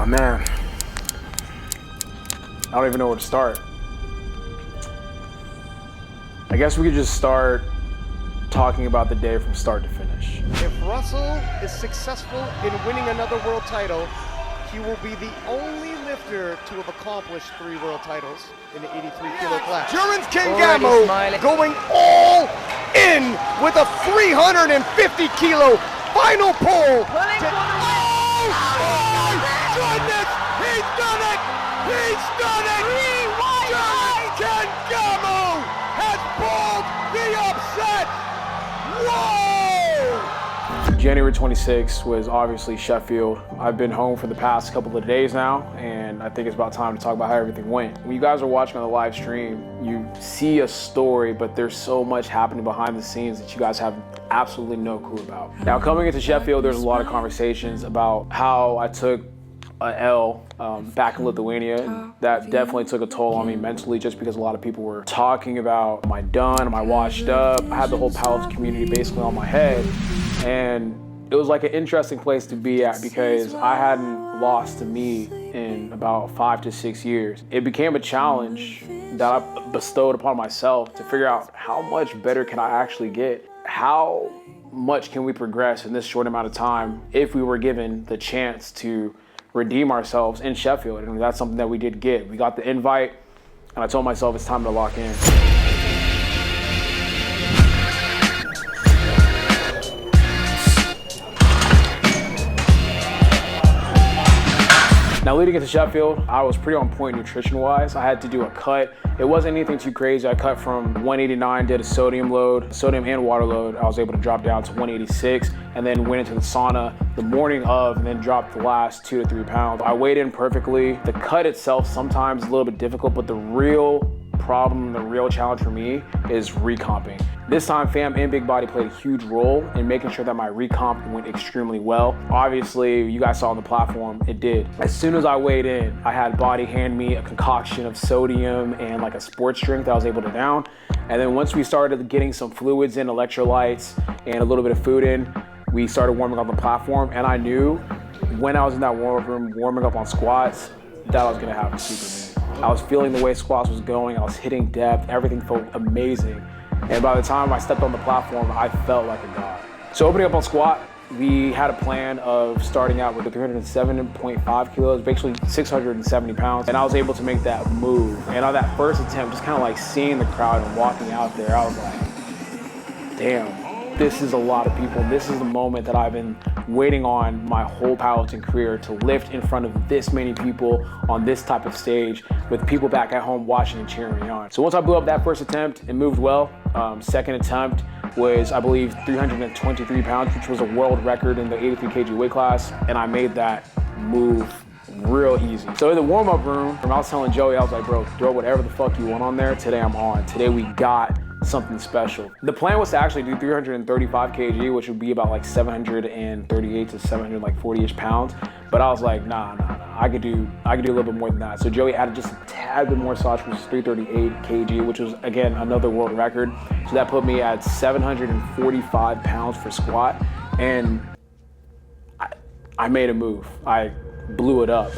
Man, I don't even know where to start. I guess we could just start talking about the day from start to finish. If Russell is successful in winning another world title, he will be the only lifter to have accomplished 3 world titles in the 83 kilo class. Jerins Kengamo going all in with a 350 kilo final pull. Oh my goodness, he's done it! He's done it! Jerins Kengamo has pulled the upset! Whoa! January 26th was obviously Sheffield. I've been home for the past couple of days now, and I think it's about time to talk about how everything went. When you guys are watching on the live stream, you see a story, but there's so much happening behind the scenes that you guys have absolutely no clue about. Now, coming into Sheffield, there's a lot of conversations about how I took an L back in Lithuania, and that definitely took a toll on me mentally, just because a lot of people were talking about, am I done, am I washed up? I had the whole powerlifting community basically on my head, and it was like an interesting place to be at because I hadn't lost to me in about 5 to 6 years. It became a challenge that I bestowed upon myself to figure out how much better can I actually get? How much can we progress in this short amount of time if we were given the chance to redeem ourselves in Sheffield? And that's something that we did get. We got the invite, and I told myself it's time to lock in. Now, leading into Sheffield, I was pretty on point nutrition-wise. I had to do a cut. It wasn't anything too crazy. I cut from 189, did a sodium load, sodium and water load. I was able to drop down to 186, and then went into the sauna the morning of, and then dropped the last 2 to 3 pounds. I weighed in perfectly. The cut itself sometimes is a little bit difficult, but the real problem, the real challenge for me is recomping. This time, fam and big body played a huge role in making sure that my recomp went extremely well. Obviously, you guys saw on the platform, it did. As soon as I weighed in, I had body hand me a concoction of sodium and like a sports drink that I was able to down. And then once we started getting some fluids in, electrolytes, and a little bit of food in, we started warming up the platform. And I knew when I was in that warm-up room, warming up on squats, that I was gonna have a super man. I was feeling the way squats was going. I was hitting depth. Everything felt amazing. And by the time I stepped on the platform, I felt like a god. So opening up on squat, we had a plan of starting out with 307.5 kilos, basically 670 pounds. And I was able to make that move. And on that first attempt, just kind of like seeing the crowd and walking out there, I was like, damn, this is a lot of people. This is the moment that I've been waiting on my whole powerlifting career, to lift in front of this many people on this type of stage with people back at home watching and cheering me on. So once I blew up that first attempt, it moved well. Second attempt was, I believe, 323 pounds, which was a world record in the 83 kg weight class. And I made that move real easy. So in the warm-up room, I was telling Joey, I was like, bro, throw whatever the fuck you want on there. Today I'm on. Today we got something special. The plan was to actually do 335 kg, which would be about like 738 to 740-ish pounds. But I was like, nah. I could do a little bit more than that. So Joey added just a tad bit more sauce, which was 338 kg, which was again another world record. So that put me at 745 pounds for squat, and I made a move. I blew it up.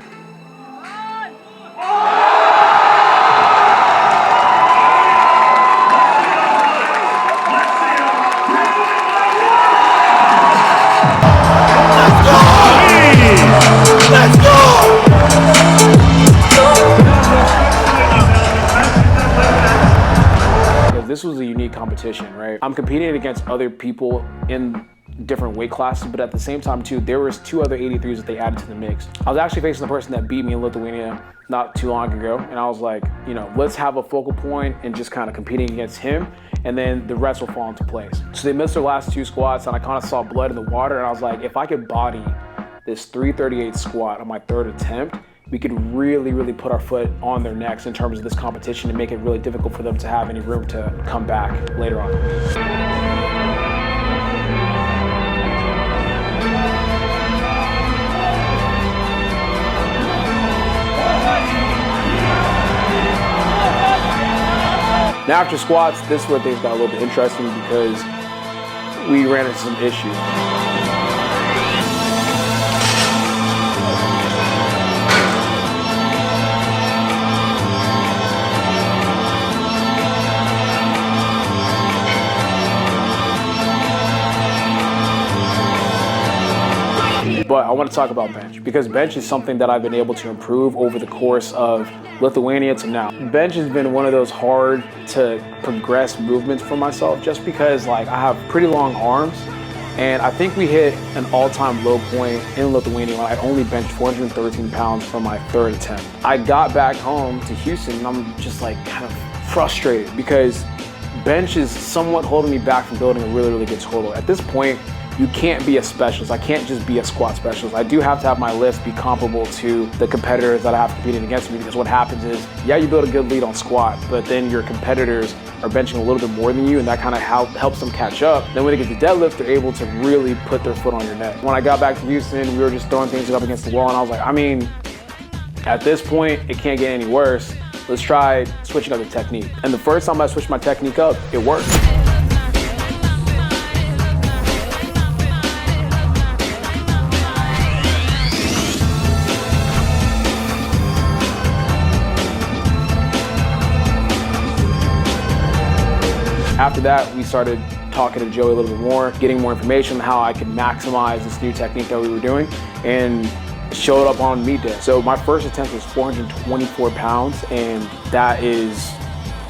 Let's go! This was a unique competition, right? I'm competing against other people in different weight classes, but at the same time too, there was 2 other 83s that they added to the mix. I was actually facing the person that beat me in Lithuania not too long ago, and I was like, you know, let's have a focal point and just kind of competing against him, and then the rest will fall into place. So they missed their last 2 squats, and I kind of saw blood in the water, and I was like, if I could body this 338 squat on my 3rd attempt, we could really put our foot on their necks in terms of this competition and make it really difficult for them to have any room to come back later on. Now after squats, this is where things got a little bit interesting because we ran into some issues. But I want to talk about bench because bench is something that I've been able to improve over the course of Lithuania to now. Bench has been one of those hard to progress movements for myself just because like I have pretty long arms. And I think we hit an all-time low point in Lithuania when I only benched 413 pounds for my third attempt. I got back home to Houston and I'm just like kind of frustrated because bench is somewhat holding me back from building a really, really good total. At this point, you can't be a specialist. I can't just be a squat specialist. I do have to have my lifts be comparable to the competitors that I have competing against me, because what happens is, yeah, you build a good lead on squat, but then your competitors are benching a little bit more than you, and that kind of helps them catch up. Then when they get to deadlift, they're able to really put their foot on your neck. When I got back to Houston, we were just throwing things up against the wall, and I was like, I mean, at this point, it can't get any worse. Let's try switching up the technique. And the first time I switched my technique up, it worked. After that, we started talking to Joey a little bit more, getting more information on how I could maximize this new technique that we were doing, and showed up on meet day. So my first attempt was 424 pounds, and that is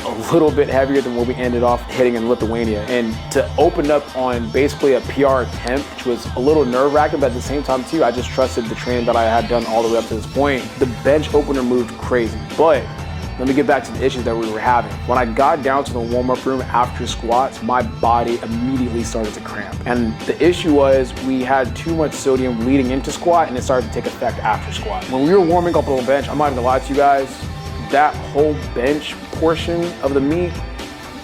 a little bit heavier than what we ended off hitting in Lithuania. And to open up on basically a PR attempt, which was a little nerve-wracking, but at the same time too, I just trusted the training that I had done all the way up to this point. The bench opener moved crazy, but let me get back to the issues that we were having. When I got down to the warm-up room after squats, my body immediately started to cramp. And the issue was we had too much sodium leading into squat, and it started to take effect after squat. When we were warming up on the bench, I'm not gonna lie to you guys, that whole bench portion of the meet,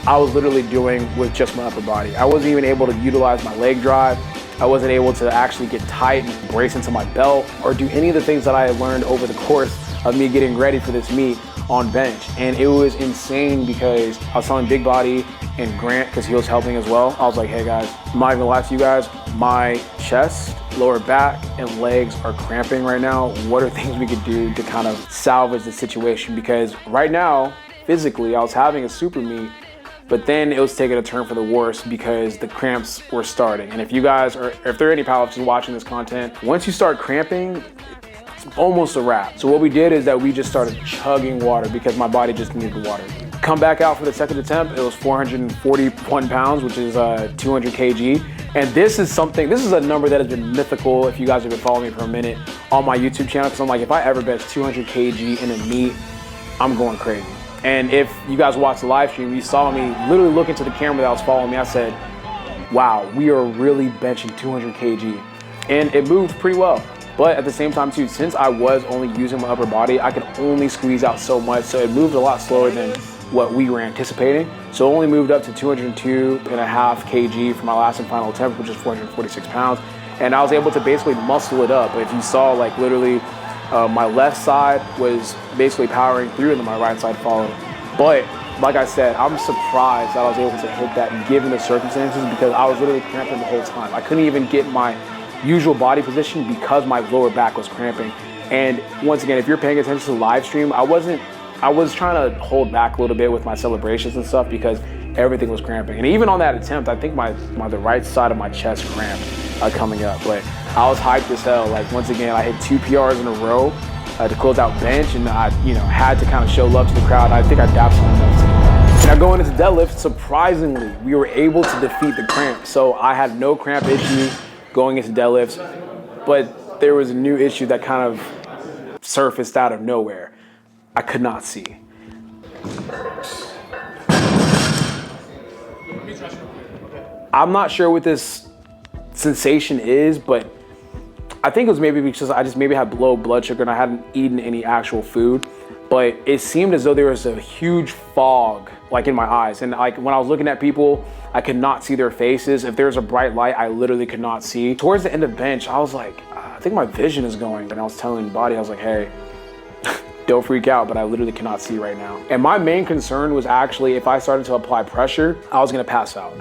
I was literally doing with just my upper body. I wasn't even able to utilize my leg drive. I wasn't able to actually get tight and brace into my belt or do any of the things that I had learned over the course of me getting ready for this meet on bench. And it was insane because I was telling Big Body and Grant, because he was helping as well, I was like, hey guys, I'm not gonna lie to you guys, my chest, lower back, and legs are cramping right now. What are things we could do to kind of salvage the situation? Because right now, physically, I was having a super meet, but then it was taking a turn for the worse because the cramps were starting. And if you guys are, if there are any powerlifters watching this content, once you start cramping, almost a wrap. So what we did is that we just started chugging water because my body just needed water. Come back out for the second attempt, it was 441 pounds, which is 200 kg. And this is a number that has been mythical if you guys have been following me for a minute on my YouTube channel, because I'm like, if I ever bench 200 kg in a meet, I'm going crazy. And if you guys watched the live stream, you saw me literally look into the camera that was following me, I said, wow, we are really benching 200 kg. And it moved pretty well. But at the same time too, since I was only using my upper body, I could only squeeze out so much. So it moved a lot slower than what we were anticipating. So it only moved up to 202.5 kg for my last and final attempt, which is 446 pounds. And I was able to basically muscle it up. If you saw, like literally, my left side was basically powering through and then my right side followed. But like I said, I'm surprised that I was able to hit that given the circumstances, because I was literally cramping the whole time. I couldn't even get my usual body position because my lower back was cramping. And once again, if you're paying attention to the live stream, I was trying to hold back a little bit with my celebrations and stuff because everything was cramping. And even on that attempt, I think the right side of my chest cramped coming up. But I was hyped as hell. Like once again, I hit 2 PRs in a row to close out bench, and I had to kind of show love to the crowd. I think I dapped someone else. Now going into deadlift, surprisingly, we were able to defeat the cramp. So I had no cramp issue going into deadlifts, but there was a new issue that kind of surfaced out of nowhere. I could not see. I'm not sure what this sensation is, but I think it was maybe because I just maybe had low blood sugar and I hadn't eaten any actual food, but it seemed as though there was a huge fog like in my eyes. And like when I was looking at people, I could not see their faces. If there was a bright light, I literally could not see. Towards the end of bench, I was like, I think my vision is going. And I was telling the body, I was like, hey, don't freak out, but I literally cannot see right now. And my main concern was actually if I started to apply pressure, I was gonna pass out.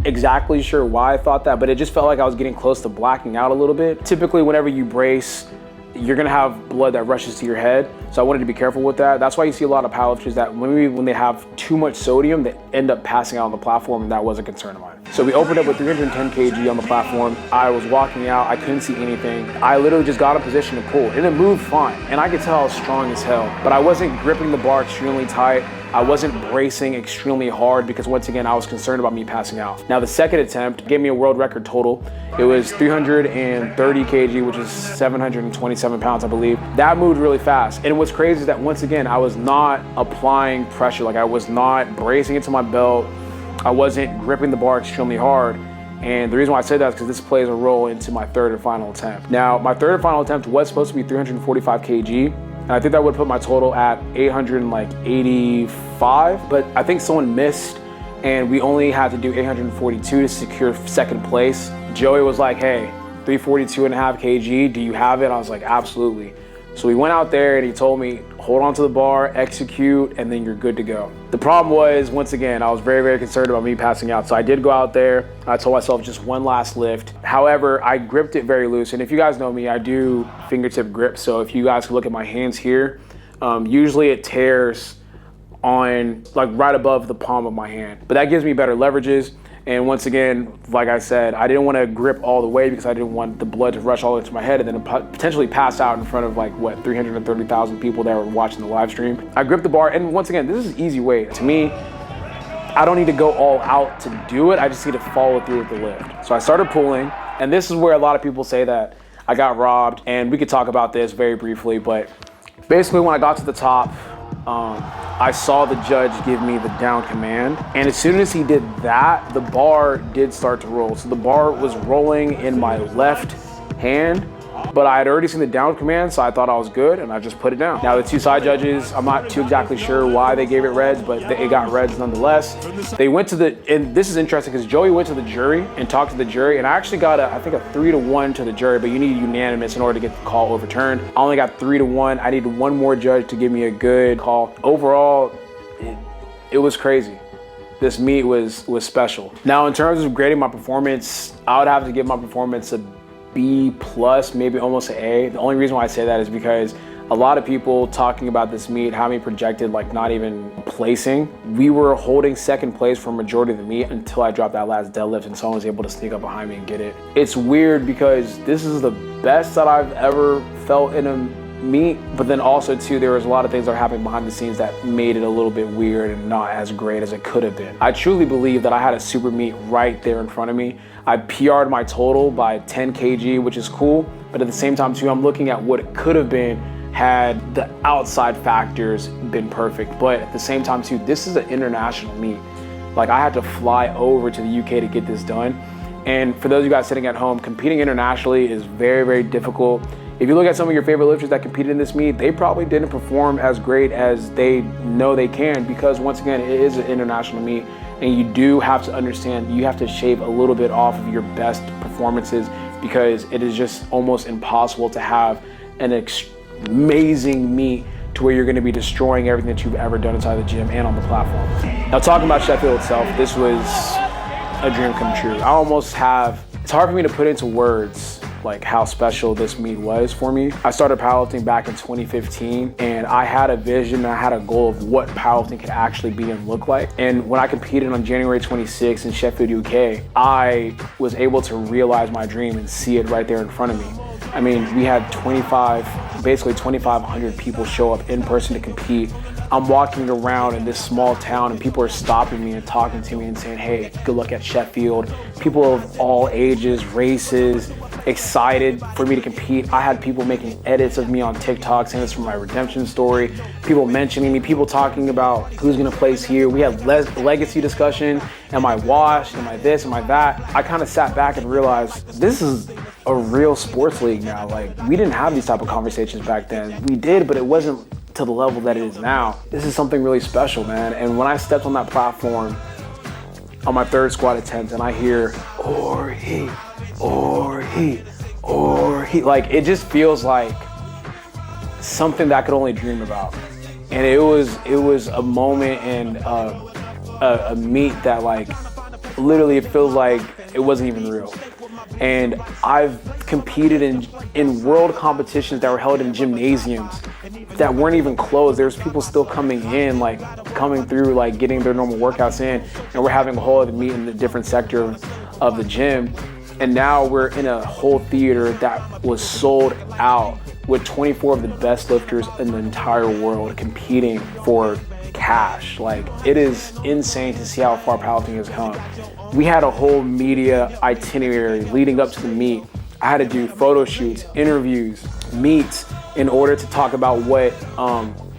Exactly sure why I thought that, but it just felt like I was getting close to blacking out a little bit. Typically, whenever you brace, you're gonna have blood that rushes to your head. So I wanted to be careful with that. That's why you see a lot of powerlifters that when they have too much sodium, they end up passing out on the platform, and that was a concern of mine. So we opened up with 310 kg on the platform. I was walking out, I couldn't see anything. I literally just got in position to pull, and it moved fine. And I could tell I was strong as hell, but I wasn't gripping the bar extremely tight. I wasn't bracing extremely hard because once again, I was concerned about me passing out. Now the second attempt gave me a world record total. It was 330 kg, which is 727 pounds, I believe. That moved really fast. And what's crazy is that once again, I was not applying pressure. Like I was not bracing into my belt. I wasn't gripping the bar extremely hard. And the reason why I said that is because this plays a role into my third and final attempt. Now, my third and final attempt was supposed to be 345 kg. And I think that would put my total at 885, but I think someone missed and we only had to do 842 to secure second place. Joey was like, hey, 342.5 kg, do you have it? I was like, absolutely. So we went out there and he told me, hold on to the bar, execute, and then you're good to go. The problem was, once again, I was very, very concerned about me passing out. So I did go out there. I told myself just one last lift. However, I gripped it very loose. And if you guys know me, I do fingertip grip. So if you guys can look at my hands here, usually it tears on like right above the palm of my hand. But that gives me better leverages. And once again, like I said, I didn't want to grip all the way because I didn't want the blood to rush all into my head and then potentially pass out in front of like, what, 330,000 people that were watching the live stream. I gripped the bar, and once again, this is easy weight. To me, I don't need to go all out to do it. I just need to follow through with the lift. So I started pulling, and this is where a lot of people say that I got robbed, and we could talk about this very briefly, but basically when I got to the top, I saw the judge give me the down command, and as soon as he did that, the bar did start to roll. So the bar was rolling in my left hand, but I had already seen the down command, so I thought I was good, and I just put it down. Now the two side judges, I'm not too exactly sure why they gave it reds, but it got reds nonetheless. They went to the, and this is interesting because Joey went to the jury and talked to the jury, and I actually got I think a 3-1 to the jury, but you need unanimous in order to get the call overturned. I only got 3-1. I needed one more judge to give me a good call. Overall, it was crazy. This meet was special. Now in terms of grading my performance, I would have to give my performance a B+, maybe almost an A. The only reason why I say that is because a lot of people talking about this meet have me projected like not even placing. We were holding second place for a majority of the meet until I dropped that last deadlift and someone was able to sneak up behind me and get it. It's weird because this is the best that I've ever felt in a meet, but then also too, there was a lot of things that are happening behind the scenes that made it a little bit weird and not as great as it could have been. I truly believe that I had a super meet right there in front of me. I PR'd my total by 10 kg, which is cool, but at the same time too, I'm looking at what it could have been had the outside factors been perfect. But at the same time too, this is an international meet. Like I had to fly over to the UK to get this done. And for those of you guys sitting at home, competing internationally is very, very difficult. If you look at some of your favorite lifters that competed in this meet, they probably didn't perform as great as they know they can because once again, it is an international meet and you do have to understand, you have to shave a little bit off of your best performances because it is just almost impossible to have an amazing meet to where you're gonna be destroying everything that you've ever done inside the gym and on the platform. Now talking about Sheffield itself, this was a dream come true. I almost have, it's hard for me to put into words like how special this meet was for me. I started powerlifting back in 2015 and I had a vision, I had a goal of what powerlifting could actually be and look like. And when I competed on January 26th in Sheffield, UK, I was able to realize my dream and see it right there in front of me. I mean, we had basically 2,500 people show up in person to compete. I'm walking around in this small town and people are stopping me and talking to me and saying, hey, good luck at Sheffield. People of all ages, races, excited for me to compete. I had people making edits of me on TikTok saying this from my redemption story, people mentioning me, people talking about who's gonna place here. We had legacy discussion, am I washed, am I this, am I that? I kind of sat back and realized this is a real sports league now. Like we didn't have these type of conversations back then. We did, but it wasn't to the level that it is now. This is something really special, man. And when I stepped on that platform on my third squat attempt and I hear Orhii, Orhii, Orhii, like it just feels like something that I could only dream about. And it was a moment and a meet that like literally it feels like it wasn't even real. And I've competed in world competitions that were held in gymnasiums that weren't even closed. There's people still coming in, like coming through, like getting their normal workouts in, and we're having a whole other meet in a different sector of the gym. And now we're in a whole theater that was sold out with 24 of the best lifters in the entire world competing for cash. Like, it is insane to see how far powerlifting has come. We had a whole media itinerary leading up to the meet. I had to do photo shoots, interviews, meets in order to talk about what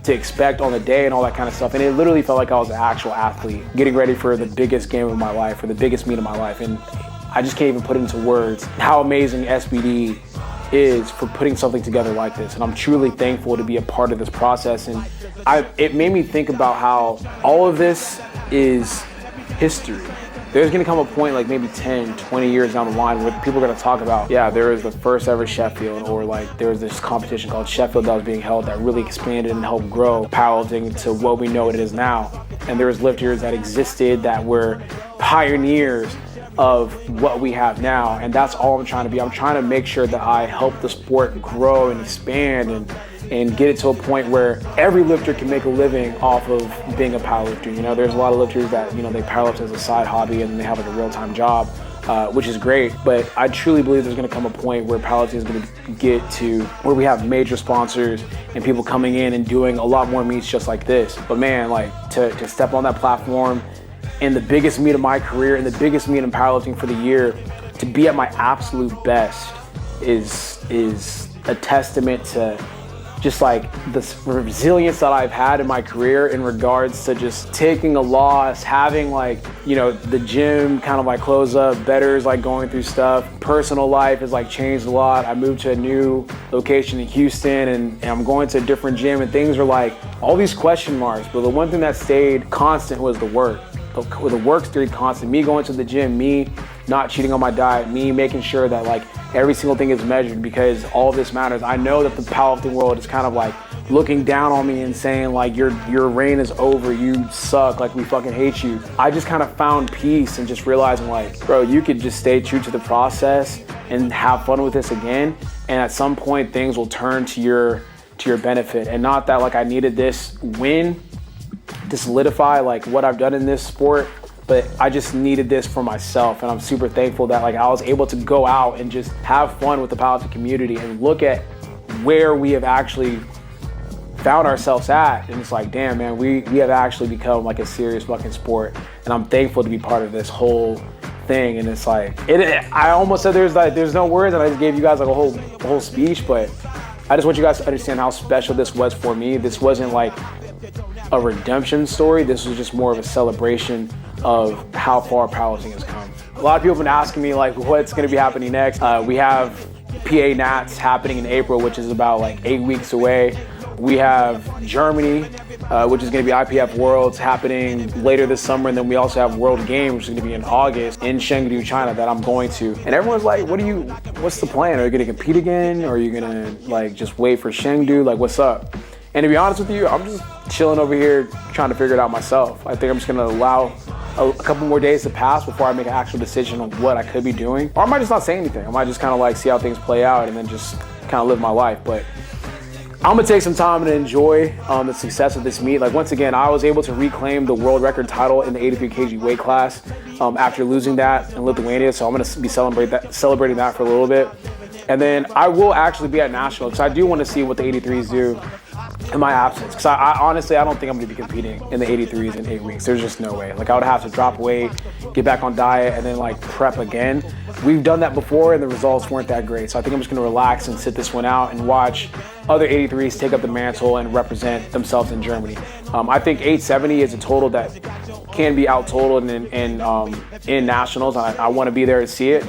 to expect on the day and all that kind of stuff. And it literally felt like I was an actual athlete getting ready for the biggest game of my life, or the biggest meet of my life. And I just can't even put into words how amazing SBD is for putting something together like this. And I'm truly thankful to be a part of this process. And it made me think about how all of this is history. There's gonna come a point, like maybe 10, 20 years down the line, where people are gonna talk about, yeah, there was the first ever Sheffield, or like there was this competition called Sheffield that was being held that really expanded and helped grow powerlifting to what we know it is now. And there was lifters that existed that were pioneers of what we have now. And that's all I'm trying to be. I'm trying to make sure that I help the sport grow and expand and get it to a point where every lifter can make a living off of being a powerlifter. You know, there's a lot of lifters that, you know, they powerlift as a side hobby and then they have like a real-time job, which is great. But I truly believe there's gonna come a point where powerlifting is gonna get to where we have major sponsors and people coming in and doing a lot more meets just like this. But man, like to step on that platform in the biggest meet of my career and the biggest meet in powerlifting for the year, to be at my absolute best is a testament to just like the resilience that I've had in my career in regards to just taking a loss, having like, you know, the gym kind of like close up, betters like going through stuff. Personal life has like changed a lot. I moved to a new location in Houston and I'm going to a different gym, and things are like all these question marks. But the one thing that stayed constant was the work. The work stayed constant. Me going to the gym, me not cheating on my diet, me making sure that like every single thing is measured, because all of this matters. I know that the powerlifting world is kind of like looking down on me and saying like your reign is over, you suck, like we fucking hate you. I just kind of found peace and just realizing like, bro, you could just stay true to the process and have fun with this again, and at some point things will turn to your benefit. And not that like I needed this win to solidify like what I've done in this sport, but I just needed this for myself. And I'm super thankful that like I was able to go out and just have fun with the powerlifting community and look at where we have actually found ourselves at. And it's like, damn man, we have actually become like a serious fucking sport. And I'm thankful to be part of this whole thing. And it's like, I almost said there's no words, and I just gave you guys like a whole speech, but I just want you guys to understand how special this was for me. This wasn't like a redemption story. This was just more of a celebration of how far powerlifting has come. A lot of people have been asking me like what's going to be happening next. We have PA Nats happening in April, which is about like 8 weeks away. We have Germany, which is going to be IPF Worlds happening later this summer, and then we also have World Games, which is going to be in August in Chengdu, China, that I'm going to. And everyone's like, what's the plan? Are you going to compete again? Or are you going to like just wait for Chengdu? Like, what's up? And to be honest with you, I'm just chilling over here trying to figure it out myself. I think I'm just going to allow a couple more days to pass before I make an actual decision on what I could be doing. Or I might just not say anything. I might just kind of like see how things play out and then just kind of live my life. But I'm gonna take some time and enjoy the success of this meet. Like, once again, I was able to reclaim the world record title in the 83 kg weight class after losing that in Lithuania. So I'm gonna be celebrating that for a little bit. And then I will actually be at National, because I do want to see what the 83s do in my absence. Because I honestly, I don't think I'm going to be competing in the 83s in 8 weeks. There's just no way. Like, I would have to drop weight, get back on diet, and then like prep again. We've done that before and the results weren't that great. So I think I'm just going to relax and sit this one out and watch other 83s take up the mantle and represent themselves in Germany. I think 870 is a total that can be out-totaled in nationals. I want to be there to see it.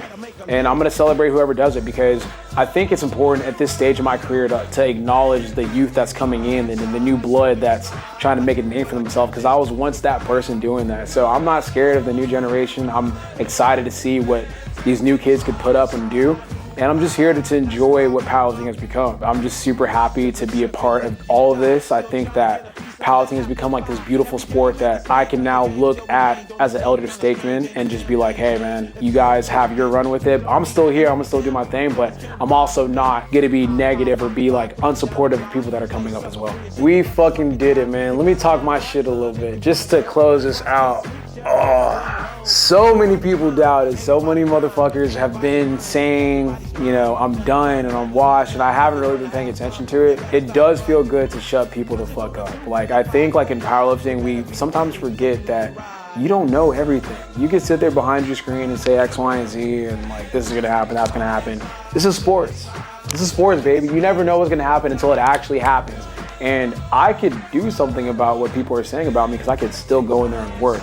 And I'm going to celebrate whoever does it, because I think it's important at this stage of my career to acknowledge the youth that's coming in and the new blood that's trying to make a name for themselves, because I was once that person doing that. So I'm not scared of the new generation. I'm excited to see what these new kids could put up and do. And I'm just here to enjoy what powerlifting has become. I'm just super happy to be a part of all of this. I think that powerlifting has become like this beautiful sport that I can now look at as an elder statesman and just be like, hey man, you guys have your run with it. I'm still here, I'm gonna still do my thing, but I'm also not gonna be negative or be like unsupportive of people that are coming up as well. We fucking did it, man. Let me talk my shit a little bit just to close this out. Oh, so many people doubted. So many motherfuckers have been saying, you know, I'm done and I'm washed, and I haven't really been paying attention to it. It does feel good to shut people the fuck up. Like, I think like in powerlifting, we sometimes forget that you don't know everything. You can sit there behind your screen and say X, Y, and Z, and like, this is gonna happen, that's gonna happen. This is sports. This is sports, baby. You never know what's gonna happen until it actually happens. And I could do something about what people are saying about me because I could still go in there and work.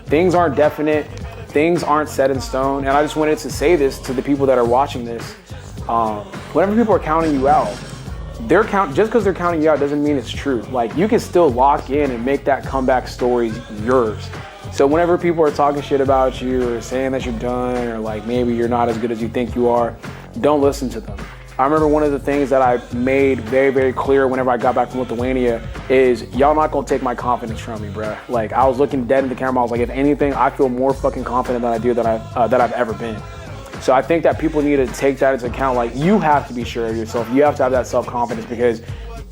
Things aren't definite, things aren't set in stone, and I just wanted to say this to the people that are watching this. Whenever people are counting you out, just because they're counting you out doesn't mean it's true. Like, you can still lock in and make that comeback story yours. So whenever people are talking shit about you or saying that you're done or like maybe you're not as good as you think you are, don't listen to them. I remember one of the things that I made very, very clear whenever I got back from Lithuania is y'all not gonna take my confidence from me, bruh. Like, I was looking dead in the camera. I was like, if anything, I feel more fucking confident than I do that I've ever been. So I think that people need to take that into account. Like, you have to be sure of yourself. You have to have that self-confidence because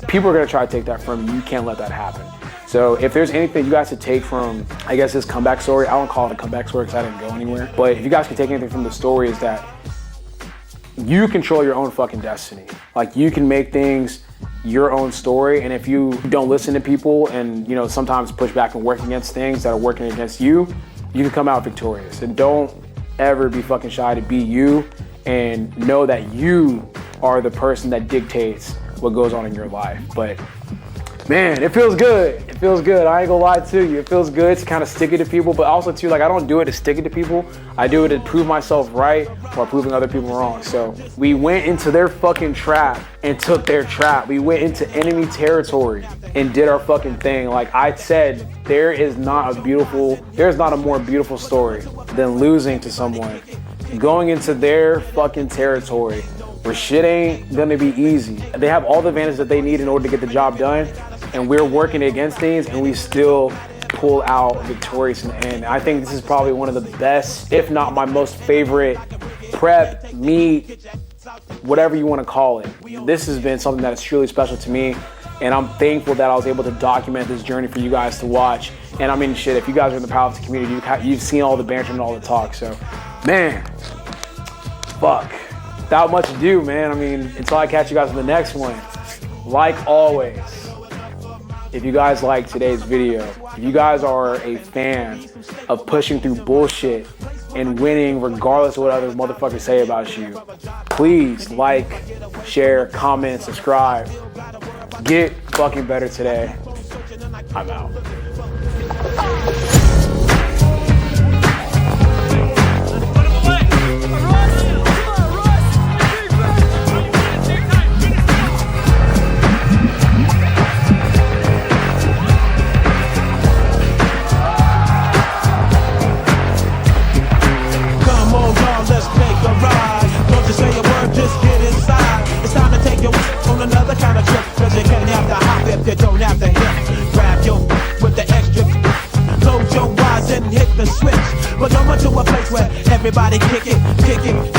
people are gonna try to take that from you. You can't let that happen. So if there's anything you guys should take from, I guess, this comeback story, I don't call it a comeback story because I didn't go anywhere. But if you guys can take anything from the story, is that you control your own fucking destiny. Like, you can make things your own story, and if you don't listen to people and, you know, sometimes push back and work against things that are working against you, you can come out victorious. And don't ever be fucking shy to be you and know that you are the person that dictates what goes on in your life. But man, it feels good. It feels good. I ain't gonna lie to you. It feels good to kind of stick it to people, but also too, like, I don't do it to stick it to people. I do it to prove myself right while proving other people wrong. So we went into their fucking trap and took their trap. We went into enemy territory and did our fucking thing. Like I said, there's not a more beautiful story than losing to someone, going into their fucking territory where shit ain't gonna be easy. They have all the advantages that they need in order to get the job done, and we're working against things and we still pull out victorious in the end. I think this is probably one of the best, if not my most favorite prep, meet, whatever you want to call it. This has been something that is truly special to me, and I'm thankful that I was able to document this journey for you guys to watch. And I mean, shit, if you guys are in the powerlifting community, you've seen all the banter and all the talk. So, man, fuck. Without much ado, man, I mean, until I catch you guys in the next one, like always, if you guys like today's video, if you guys are a fan of pushing through bullshit and winning regardless of what other motherfuckers say about you, please like, share, comment, subscribe. Get fucking better today. I'm out. You don't have to hit. Grab your with the extra. Close your eyes and hit the switch. But no one to a place where everybody kick it, kick it.